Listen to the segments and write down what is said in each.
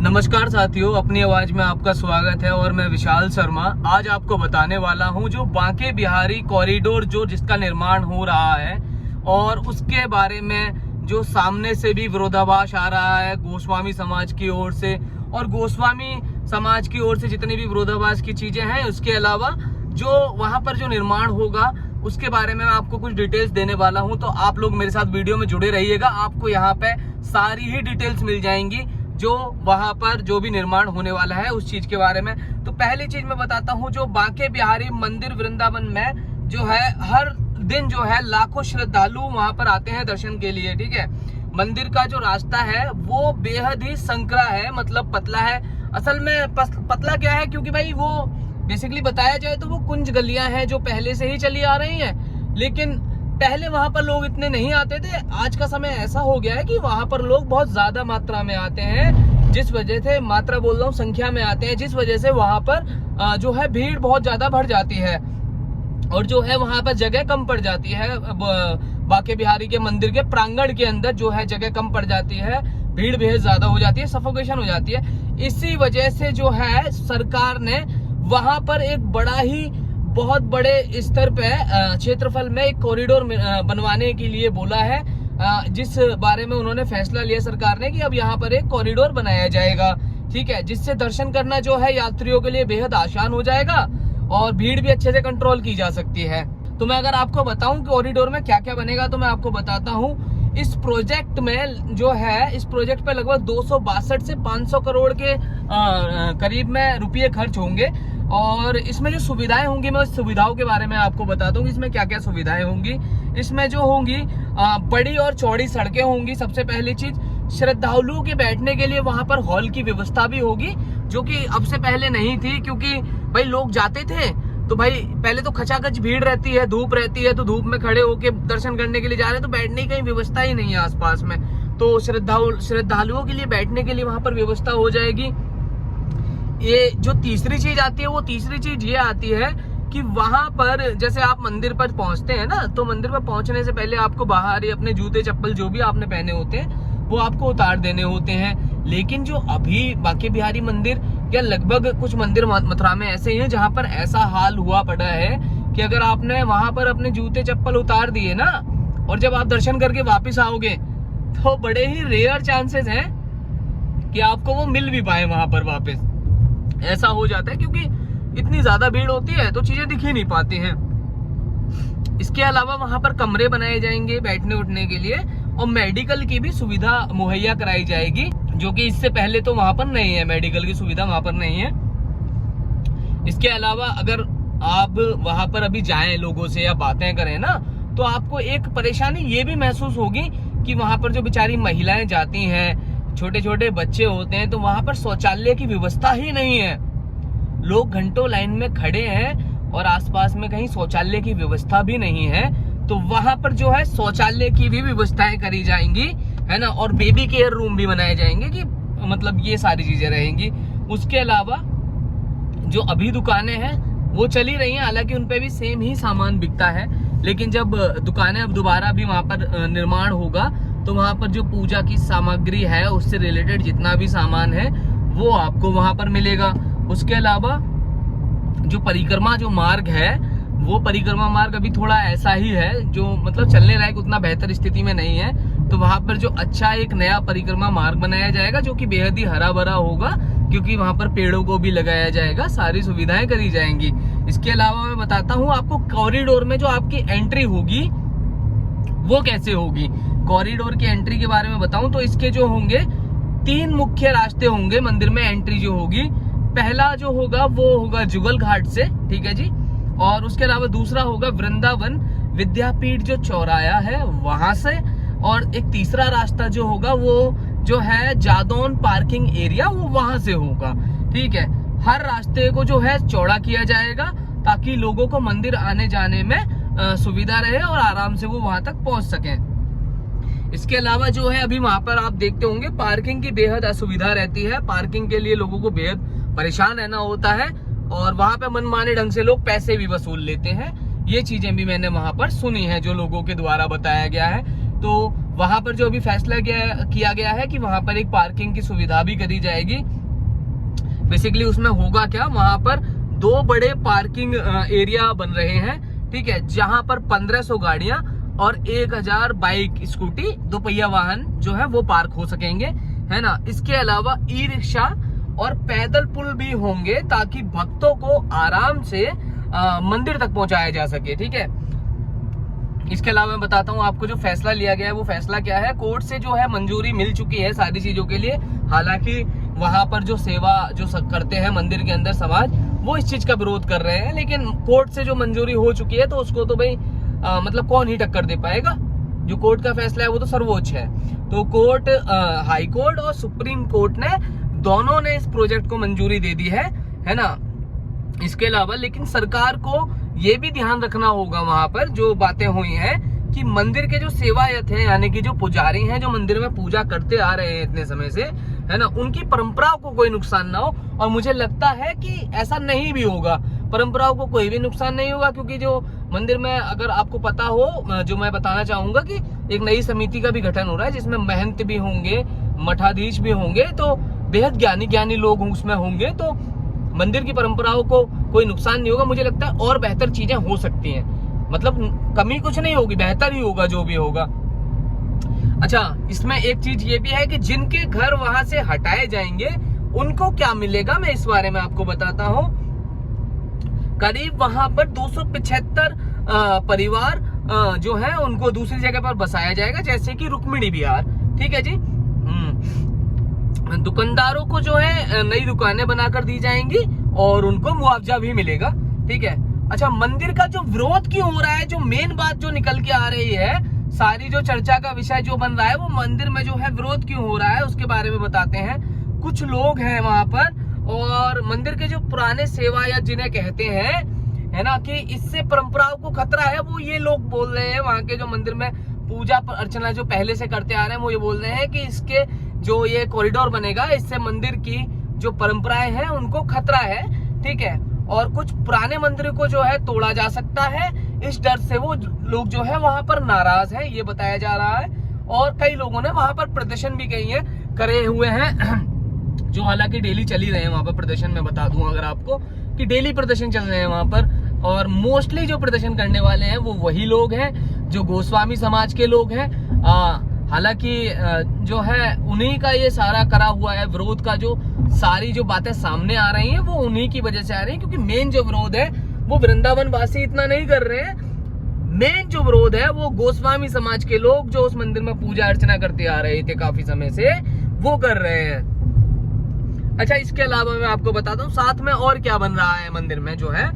नमस्कार साथियों, अपनी आवाज में आपका स्वागत है और मैं विशाल शर्मा आज आपको बताने वाला हूं जो बांके बिहारी कॉरिडोर जिसका निर्माण हो रहा है और उसके बारे में जो सामने से भी विरोधाभास आ रहा है गोस्वामी समाज की ओर से, और गोस्वामी समाज की ओर से जितनी भी विरोधाभास की चीजें हैं, उसके अलावा जो वहां पर जो निर्माण होगा उसके बारे में मैं आपको कुछ डिटेल्स देने वाला हूं। तो आप लोग मेरे साथ वीडियो में जुड़े रहिएगा, आपको यहाँ पे सारी ही डिटेल्स मिल जाएंगी जो वहां पर जो भी निर्माण होने वाला है उस चीज के बारे में। तो पहली चीज मैं बताता हूं, जो बांके बिहारी मंदिर वृंदावन में जो है हर दिन जो है लाखों श्रद्धालु वहां पर आते हैं दर्शन के लिए। ठीक है, मंदिर का जो रास्ता है वो बेहद ही संकरा है, मतलब पतला है। असल में पतला क्या है, क्योंकि भाई वो बेसिकली बताया जाए तो वो कुंज गलियां हैं जो पहले से ही चली आ रही हैं, लेकिन पहले वहां पर लोग इतने नहीं आते थे। आज का समय ऐसा हो गया है कि वहां पर लोग बहुत ज्यादा मात्रा में आते हैं, जिस वजह से मात्रा बोल रहा हूँ संख्या में आते हैं, जिस वजह से वहां पर जो है भीड़ बहुत ज्यादा बढ़ जाती है और जो है वहां पर जगह कम पड़ जाती है। बांके बिहारी के मंदिर के प्रांगण के अंदर जो है जगह कम पड़ जाती है, भीड़ बेहद ज्यादा हो जाती है, सफोकेशन हो जाती है। इसी वजह से जो है सरकार ने वहां पर एक बड़ा ही बहुत बड़े स्तर पे क्षेत्रफल में एक कॉरिडोर बनवाने के लिए बोला है, जिस बारे में उन्होंने फैसला लिया सरकार ने कि अब यहाँ पर एक कॉरिडोर बनाया जाएगा। ठीक है, जिससे दर्शन करना जो है यात्रियों के लिए बेहद आसान हो जाएगा और भीड़ भी अच्छे से कंट्रोल की जा सकती है। तो मैं अगर आपको बताऊं कॉरिडोर में क्या क्या बनेगा तो मैं आपको बताता हूं। इस प्रोजेक्ट में जो है, इस प्रोजेक्ट पे लगभग 262 से 500 करोड़ के करीब में रुपये खर्च होंगे और इसमें जो सुविधाएं होंगी मैं उस सुविधाओं के बारे में आपको बता दूं कि इसमें क्या क्या सुविधाएं होंगी। इसमें जो होंगी बड़ी और चौड़ी सड़कें होंगी। सबसे पहली चीज, श्रद्धालुओं के बैठने के लिए वहां पर हॉल की व्यवस्था भी होगी, जो कि अब से पहले नहीं थी, क्योंकि भाई लोग जाते थे तो भाई पहले तो खचाखच भीड़ रहती है, धूप रहती है, तो धूप में खड़े होके दर्शन करने के लिए जा रहे हैं तो बैठने की कहीं व्यवस्था ही नहीं है आसपास में। तो श्रद्धालुओं के लिए बैठने के लिए वहां पर व्यवस्था हो जाएगी। ये जो तीसरी चीज आती है, वो तीसरी चीज ये आती है कि वहां पर जैसे आप मंदिर पर पहुंचते हैं ना, तो मंदिर पर पहुंचने से पहले आपको बाहर ही अपने जूते चप्पल जो भी आपने पहने होते हैं वो आपको उतार देने होते हैं। लेकिन जो अभी बांके बिहारी मंदिर या लगभग कुछ मंदिर मथुरा में ऐसे ही हैं जहां पर ऐसा हाल हुआ पड़ा है कि अगर आपने वहां पर अपने जूते चप्पल उतार दिए ना और जब आप दर्शन करके वापस आओगे तो बड़े ही रेयर चांसेस हैं कि आपको वो मिल भी पाए वहां पर वापस। ऐसा हो जाता है क्योंकि इतनी ज्यादा भीड़ होती है तो चीजें दिख ही नहीं पाती हैं। इसके अलावा वहां पर कमरे बनाए जाएंगे बैठने उठने के लिए और मेडिकल की भी सुविधा मुहैया कराई जाएगी, जो कि इससे पहले तो वहां पर नहीं है, मेडिकल की सुविधा वहां पर नहीं है। इसके अलावा अगर आप वहां पर अभी जाएं लोगों से या बातें करें ना, तो आपको एक परेशानी ये भी महसूस होगी कि वहां पर जो बेचारी महिलाएं जाती हैं, छोटे छोटे बच्चे होते हैं, तो वहां पर शौचालय की व्यवस्था ही नहीं है। लोग घंटों लाइन में खड़े हैं और आसपास में कहीं शौचालय की व्यवस्था भी नहीं है, तो वहां पर जो है शौचालय की भी व्यवस्थाएं करी जाएंगी, है ना, और बेबी केयर रूम भी बनाए जाएंगे, कि मतलब ये सारी चीजें रहेंगी। उसके अलावा जो अभी दुकानें हैं वो चली रही हैं, हालांकि उनपे भी सेम ही सामान बिकता है, लेकिन जब दुकानें अब दोबारा भी वहां पर निर्माण होगा तो वहां पर जो पूजा की सामग्री है उससे रिलेटेड जितना भी सामान है वो आपको वहां पर मिलेगा। उसके अलावा जो परिक्रमा जो मार्ग है, वो परिक्रमा मार्ग अभी थोड़ा ऐसा ही है, जो मतलब चलने लायक उतना बेहतर स्थिति में नहीं है, तो वहां पर जो अच्छा एक नया परिक्रमा मार्ग बनाया जाएगा जो कि बेहद ही हरा भरा होगा, क्योंकि वहां पर पेड़ों को भी लगाया जाएगा, सारी सुविधाएं करी जाएंगी। इसके अलावा मैं बताता हूँ आपको कॉरिडोर में जो आपकी एंट्री होगी वो कैसे होगी। कॉरिडोर की एंट्री के बारे में बताऊं तो इसके जो होंगे 3 मुख्य रास्ते होंगे मंदिर में एंट्री जो होगी। पहला जो होगा वो होगा जुगल घाट से, ठीक है जी, और उसके अलावा दूसरा होगा वृंदावन विद्यापीठ जो चौराया है वहां से, और एक तीसरा रास्ता जो होगा वो जो है जादौन पार्किंग एरिया, वो वहां से होगा। ठीक है, हर रास्ते को जो है चौड़ा किया जाएगा ताकि लोगों को मंदिर आने जाने में सुविधा रहे और आराम से वो वहां तक पहुंच सकें। इसके अलावा जो है अभी वहां पर आप देखते होंगे पार्किंग की बेहद असुविधा रहती है, पार्किंग के लिए लोगों को बेहद परेशान रहना होता है और वहां पे मनमाने ढंग से लोग पैसे भी वसूल लेते हैं। ये चीजें भी मैंने वहां पर सुनी है, जो लोगों के द्वारा बताया गया है। तो वहां पर जो अभी फैसला किया गया है कि वहां पर एक पार्किंग की सुविधा भी करी जाएगी। बेसिकली उसमें होगा क्या, वहां पर 2 बड़े पार्किंग एरिया बन रहे हैं, ठीक है, जहां पर 1500 गाड़ियां और 1000 बाइक, स्कूटी, 2 पहिया वाहन जो है वो पार्क हो सकेंगे, है ना। इसके अलावा ई रिक्शा और पैदल पुल भी होंगे ताकि भक्तों को आराम से मंदिर तक पहुंचाया जा सके, ठीक है। इसके अलावा मैं बताता हूँ आपको जो फैसला लिया गया है वो फैसला क्या है। कोर्ट से जो है मंजूरी मिल चुकी है सारी चीजों के लिए। हालांकि वहां पर जो सेवा जो करते हैं मंदिर के अंदर समाज, वो इस चीज का विरोध कर रहे हैं, लेकिन कोर्ट से जो मंजूरी हो चुकी है तो उसको तो भाई मतलब कौन ही टक्कर दे पाएगा। जो कोर्ट का फैसला है वो तो सर्वोच्च है। तो कोर्ट, हाई कोर्ट और सुप्रीम कोर्ट ने दोनों ने इस प्रोजेक्ट को मंजूरी दे दी है ना। इसके अलावा लेकिन सरकार को ये भी ध्यान रखना होगा वहां पर जो बातें हुई हैं कि मंदिर के जो सेवायत हैं, यानी कि जो पुजारी हैं जो मंदिर में पूजा करते आ रहे हैं इतने समय से, है ना, उनकी परंपराओं को कोई नुकसान ना हो। और मुझे लगता है कि ऐसा नहीं भी होगा, परंपराओं को कोई भी नुकसान नहीं होगा, क्योंकि जो मंदिर में, अगर आपको पता हो, जो मैं बताना चाहूंगा कि एक नई समिति का भी गठन हो रहा है जिसमें महंत भी होंगे, मठाधीश भी होंगे, तो बेहद ज्ञानी लोग उसमें होंगे। तो मंदिर की परंपराओं को कोई नुकसान नहीं होगा। मुझे लगता है और बेहतर चीजें हो सकती हैं, मतलब कमी कुछ नहीं होगी, बेहतर ही होगा जो भी होगा। अच्छा, इसमें एक चीज ये भी है कि जिनके घर वहां से हटाए जाएंगे उनको क्या मिलेगा, मैं इस बारे में आपको बताता हूँ। करीब वहां पर 275 परिवार जो है उनको दूसरी जगह पर बसाया जाएगा, जैसे कि रुक्मिणी विहार, ठीक है जी। दुकानदारों को जो है नई दुकानें बनाकर दी जाएंगी और उनको मुआवजा भी मिलेगा, ठीक है। अच्छा, मंदिर का जो विरोध क्यों हो रहा है, जो मेन बात जो निकल के आ रही है, सारी जो चर्चा का विषय जो बन रहा है, वो मंदिर में जो है विरोध क्यों हो रहा है उसके बारे में बताते हैं। कुछ लोग हैं वहां पर और मंदिर के जो पुराने सेवायत जिन्हें कहते हैं, है ना, कि इससे परंपराओं को खतरा है, वो ये लोग बोल रहे हैं। वहां के जो मंदिर में पूजा अर्चना जो पहले से करते आ रहे हैं, वो ये बोल रहे हैं कि इसके जो ये कॉरिडोर बनेगा, इससे मंदिर की जो परंपराएं हैं उनको खतरा है, ठीक है। और कुछ पुराने मंदिर को जो है तोड़ा जा सकता है, इस डर से वो लोग जो है वहां पर नाराज हैं, ये बताया जा रहा है। और कई लोगों ने वहां पर प्रदर्शन भी करे हुए हैं, जो हालांकि डेली चल ही रहे हैं वहां पर प्रदर्शन। मैं बता दूं अगर आपको कि डेली प्रदर्शन चल रहे हैं वहां पर, और मोस्टली जो प्रदर्शन करने वाले हैं वो वही लोग हैं जो गोस्वामी समाज के लोग हैं। हालांकि जो है उन्हीं का ये सारा करा हुआ है विरोध का, जो सारी जो बातें सामने आ रही हैं वो उन्हीं की वजह से आ रही हैं, क्योंकि मेन जो विरोध है वो वृंदावन वासी इतना नहीं कर रहे हैं। मेन जो विरोध है वो गोस्वामी समाज के लोग जो उस मंदिर में पूजा अर्चना करते आ रहे थे काफी समय से, वो कर रहे हैं। अच्छा, इसके अलावा मैं आपको बताता हूँ साथ में और क्या बन रहा है मंदिर में। जो है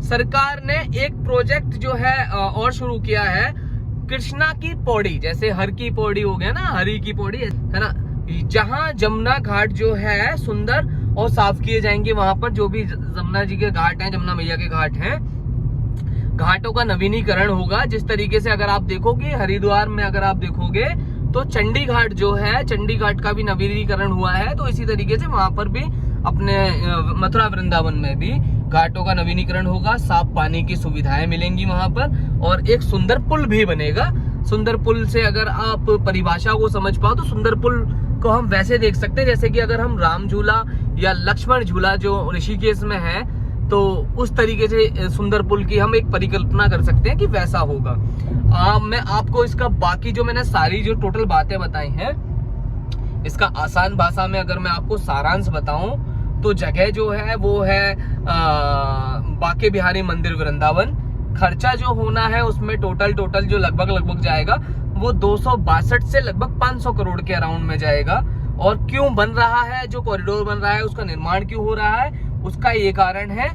सरकार ने एक प्रोजेक्ट जो है और शुरू किया है, कृष्णा की पौड़ी, जैसे हर की पौड़ी हो गया ना, हरि की पौड़ी, है ना, जहाँ जमुना घाट जो है सुंदर और साफ किए जाएंगे। वहां पर जो भी जमुना जी के घाट हैं, जमुना मैया के घाट हैं, घाटों का नवीनीकरण होगा। जिस तरीके से अगर आप देखोगे हरिद्वार में, अगर आप देखोगे तो चंडी घाट जो है, चंडी घाट का भी नवीनीकरण हुआ है, तो इसी तरीके से वहां पर भी अपने मथुरा वृंदावन में भी घाटों का नवीनीकरण होगा, साफ पानी की सुविधाएं मिलेंगी वहां पर, और एक सुंदर पुल भी बनेगा। सुंदर पुल से अगर आप परिभाषा को समझ पाओ तो सुंदर पुल को हम वैसे देख सकते हैं जैसे कि अगर हम राम झूला या लक्ष्मण झूला जो ऋषिकेश में है, तो उस तरीके से सुंदर पुल की हम एक परिकल्पना कर सकते हैं कि वैसा होगा। मैं आपको इसका बाकी जो मैंने सारी जो टोटल बातें बताई हैं, इसका आसान भाषा में अगर मैं आपको सारांश बताऊं तो जगह जो है वो है बांके बिहारी मंदिर वृंदावन। खर्चा जो होना है उसमें टोटल जो लगभग जाएगा वो 262 से लगभग 500 करोड़ के अराउंड में जाएगा। और क्यों बन रहा है, जो कॉरिडोर बन रहा है उसका निर्माण क्यों हो रहा है, उसका ये कारण है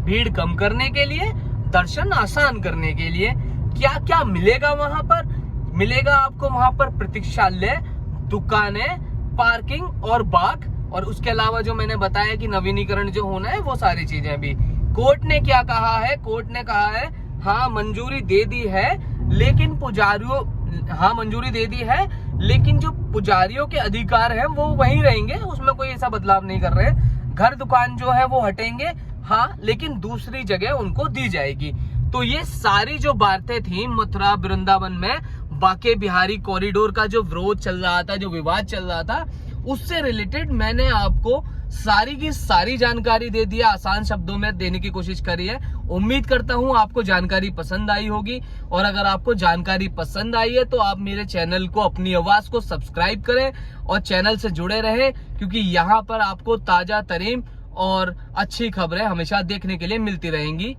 भीड़ कम करने के लिए, दर्शन आसान करने के लिए। क्या क्या मिलेगा वहां पर? मिलेगा आपको वहां पर प्रतीक्षालय, दुकानें, पार्किंग और बाग, और उसके अलावा जो मैंने बताया कि नवीनीकरण जो होना है वो सारी चीजें भी। कोर्ट ने क्या कहा है? कोर्ट ने कहा है हाँ मंजूरी दे दी है, लेकिन पुजारियों, हाँ मंजूरी दे दी है, लेकिन जो पुजारियों के अधिकार हैं वो वहीं रहेंगे, उसमें कोई ऐसा बदलाव नहीं कर रहे। घर दुकान जो है वो हटेंगे, हाँ, लेकिन दूसरी जगह उनको दी जाएगी। तो ये सारी जो बातें थी मथुरा वृंदावन में बांके बिहारी कॉरिडोर का जो विरोध चल रहा था, जो विवाद चल रहा था, उससे रिलेटेड मैंने आपको सारी की सारी जानकारी दे दिया, आसान शब्दों में देने की कोशिश करी है। उम्मीद करता हूं आपको जानकारी पसंद आई होगी, और अगर आपको जानकारी पसंद आई है तो आप मेरे चैनल को, अपनी आवाज को सब्सक्राइब करें और चैनल से जुड़े रहें, क्योंकि यहाँ पर आपको ताजा तरीन और अच्छी खबरें हमेशा देखने के लिए मिलती रहेंगी।